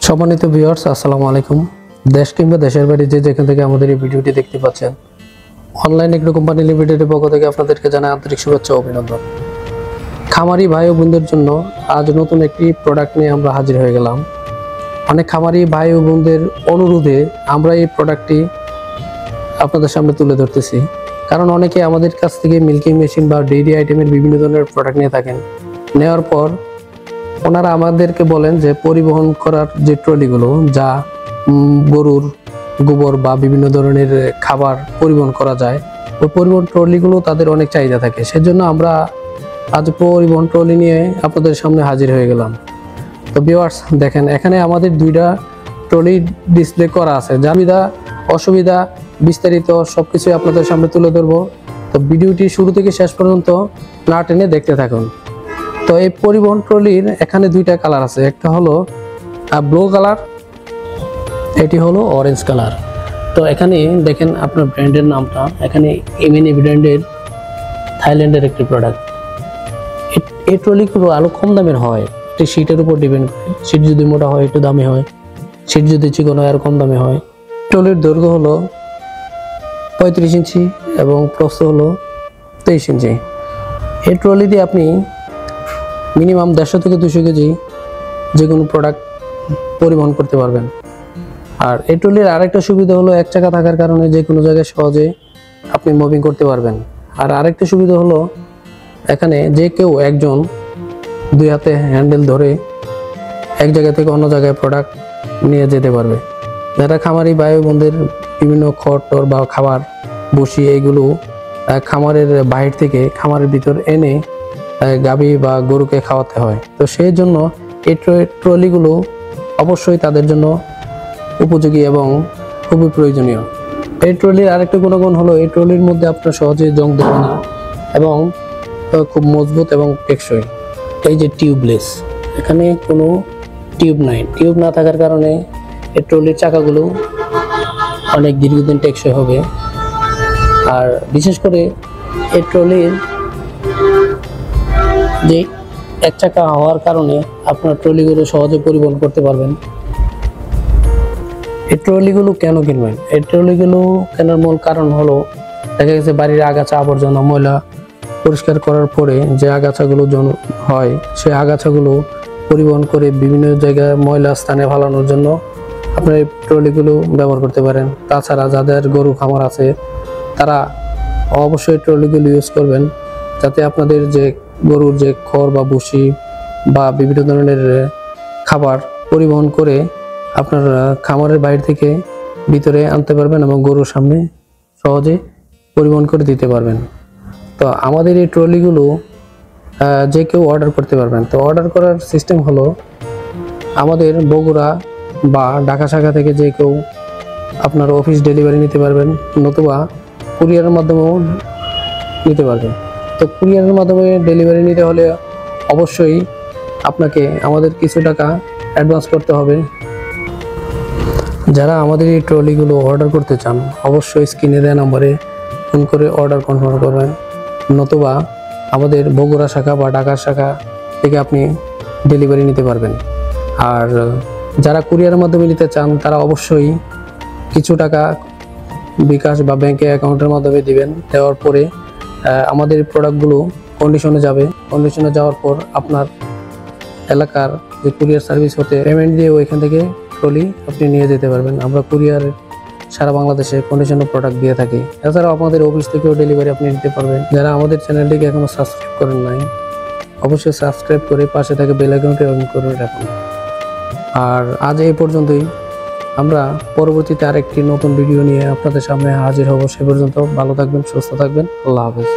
সম্মানিত ভিউয়ার্স, আসসালামু আলাইকুম। দেশ কিংবা দেশের বাইরে যে যেখান থেকে আমাদের এই ভিডিওটি দেখতে পাচ্ছেন, অনলাইন এগ্রো কোম্পানি লিমিটেডের পক্ষ থেকে আপনাদেরকে জানাই আন্তরিক শুভেচ্ছা ও অভিনন্দন। খামারি ভাই ও বোনদের জন্য আজ নতুন একটি প্রোডাক্ট নিয়ে আমরা হাজির হয়ে গেলাম। অনেক খামারি ভাই ও বোনদের অনুরোধে আমরা এই প্রোডাক্টটি আপনাদের সামনে তুলে ধরতেছি, কারণ অনেকে আমাদের কাছ থেকে মিল্কিং মেশিন বা ডেইরি আইটেমের বিভিন্ন ধরনের প্রোডাক্ট নিয়ে থাকেন। নেওয়ার পর ওনারা আমাদেরকে বলেন যে পরিবহন করার যে ট্রলিগুলো, যা গরুর গোবর বা বিভিন্ন ধরনের খাবার পরিবহন করা যায়, ওই পরিবহন ট্রলিগুলো তাদের অনেক চাহিদা থাকে। সেজন্য আমরা আজ পরিবহন ট্রলি নিয়ে আপনাদের সামনে হাজির হয়ে গেলাম। তো ভিউয়ার্স দেখেন, এখানে আমাদের দুইটা ট্রলি ডিসপ্লে করা আছে, যা সুবিধা অসুবিধা বিস্তারিত সবকিছুই আপনাদের সামনে তুলে ধরবো। তো ভিডিওটি শুরু থেকে শেষ পর্যন্ত না টেনে দেখতে থাকুন। তো এই পরিবহন ট্রলির এখানে দুইটা কালার আছে, একটা হলো ব্লু কালার, এটি হলো অরেঞ্জ কালার। তো এখানে দেখেন আপনার ব্র্যান্ডের নামটা, এখানে এমএনএ ব্র্যান্ডের থাইল্যান্ডের একটি প্রোডাক্ট। এই ট্রলিগুলো আরো কম দামের হয়, এটি সিটের উপর ডিপেন্ড করে। সিট যদি মোটা হয় একটু দামি হয়, সিট যদি চিকন হয় আরো কম দামে হয়। ট্রলির দৈর্ঘ্য হলো 35 ইঞ্চি এবং প্রস্থ হলো 23 ইঞ্চি। এই ট্রলি দিয়ে আপনি মিনিমাম 150 থেকে 200 কেজি যে কোনো প্রোডাক্ট পরিবহন করতে পারবেন। আর এই ট্রলির আরেকটা সুবিধা হলো এক চাকা থাকার কারণে যে কোনো জায়গায় সহজে আপনি মুভিং করতে পারবেন। আর আরেকটা সুবিধা হলো এখানে যে কেউ একজন দুই হাতে হ্যান্ডেল ধরে এক জায়গা থেকে অন্য জায়গায় প্রোডাক্ট নিয়ে যেতে পারবে। যারা খামারি ভাই বোনদের বিভিন্ন খড় বা খাবার বসিয়ে এইগুলো খামারের বাইরে থেকে খামারের ভিতর এনে গাভী বা গরুকে খাওয়াতে হয়, তো সেই জন্য এই ট্রলিগুলো অবশ্যই তাদের জন্য উপযোগী এবং খুবই প্রয়োজনীয়। এই ট্রলির আরেকটা গুণগুণ হলো এই ট্রলির মধ্যে আপনার সহজে জং দেবে না এবং খুব মজবুত এবং টেকসই। এই যে টিউবলেস, এখানে কোনো টিউব নাই, টিউব না থাকার কারণে এই ট্রলির চাকাগুলো অনেক দীর্ঘদিন টেকসই হবে। আর বিশেষ করে এই ট্রলির যে এক চাকা হওয়ার কারণে আপনার ট্রলিগুলো সহজে পরিবহন করতে পারবেন। এই ট্রলিগুলো কেন কিনবেন? এই ট্রলিগুলো কেনার মূল কারণ হলো, দেখা গেছে বাড়ির আগাছা আবর্জনা ময়লা পরিষ্কার করার পরে যে আগাছাগুলো হয়, সেই আগাছাগুলো পরিবহন করে বিভিন্ন জায়গায় ময়লা স্থানে ফালানোর জন্য আপনার এই ট্রলিগুলো ব্যবহার করতে পারেন। তাছাড়া যাদের গরু খামার আছে তারা অবশ্যই ট্রলিগুলো ইউজ করবেন, যাতে আপনাদের যে গরুর যে খড় বা ভুসি বা বিভিন্ন ধরনের খাবার পরিবহন করে আপনার খামারের বাইরে থেকে ভিতরে আনতে পারবেন এবং গরুর সামনে সহজে পরিবহন করে দিতে পারবেন। তো আমাদের এই ট্রলিগুলো যে কেউ অর্ডার করতে পারবেন। তো অর্ডার করার সিস্টেম হলো, আমাদের বগুড়া বা ঢাকা শাখা থেকে যে কেউ আপনার অফিস ডেলিভারি নিতে পারবেন, নতুবা কুরিয়ারের মাধ্যমেও নিতে পারবেন। তো কুরিয়ারের মাধ্যমে ডেলিভারি নিতে হলে অবশ্যই আপনাকে আমাদের কিছু টাকা অ্যাডভান্স করতে হবে। যারা আমাদের এই ট্রলিগুলো অর্ডার করতে চান অবশ্যই স্ক্রিনে দেওয়া নম্বরে ফোন করে অর্ডার কনফার্ম করবেন, নতুবা আমাদের বগুড়া শাখা বা ঢাকা শাখা থেকে আপনি ডেলিভারি নিতে পারবেন। আর যারা কুরিয়ারের মাধ্যমে নিতে চান তারা অবশ্যই কিছু টাকা বিকাশ বা ব্যাংকে অ্যাকাউন্টের মাধ্যমে দিবেন। দেওয়ার পরে আমাদের প্রোডাক্টগুলো কন্ডিশনে যাবে। কন্ডিশনে যাওয়ার পর আপনার এলাকার যে কুরিয়ার সার্ভিস হতে পেমেন্ট দিয়ে ওইখান থেকে ট্রলি আপনি নিয়ে যেতে পারবেন। আমরা কুরিয়ার সারা বাংলাদেশে কন্ডিশনের প্রোডাক্ট দিয়ে থাকি। এছাড়াও আমাদের অফিস থেকেও ডেলিভারি আপনি নিতে পারবেন। যারা আমাদের চ্যানেলটিকে এখনো সাবস্ক্রাইব করেন নাই অবশ্যই সাবস্ক্রাইব করে পাশে থাকে বেল আইকনটি অন করে রাখুন। আর আজ এই পর্যন্তই, আমরা পরবর্তীতে আরেকটি নতুন ভিডিও নিয়ে আপনাদের সামনে হাজির হব। সে পর্যন্ত ভালো থাকবেন, সুস্থ থাকবেন। আল্লাহ হাফেজ।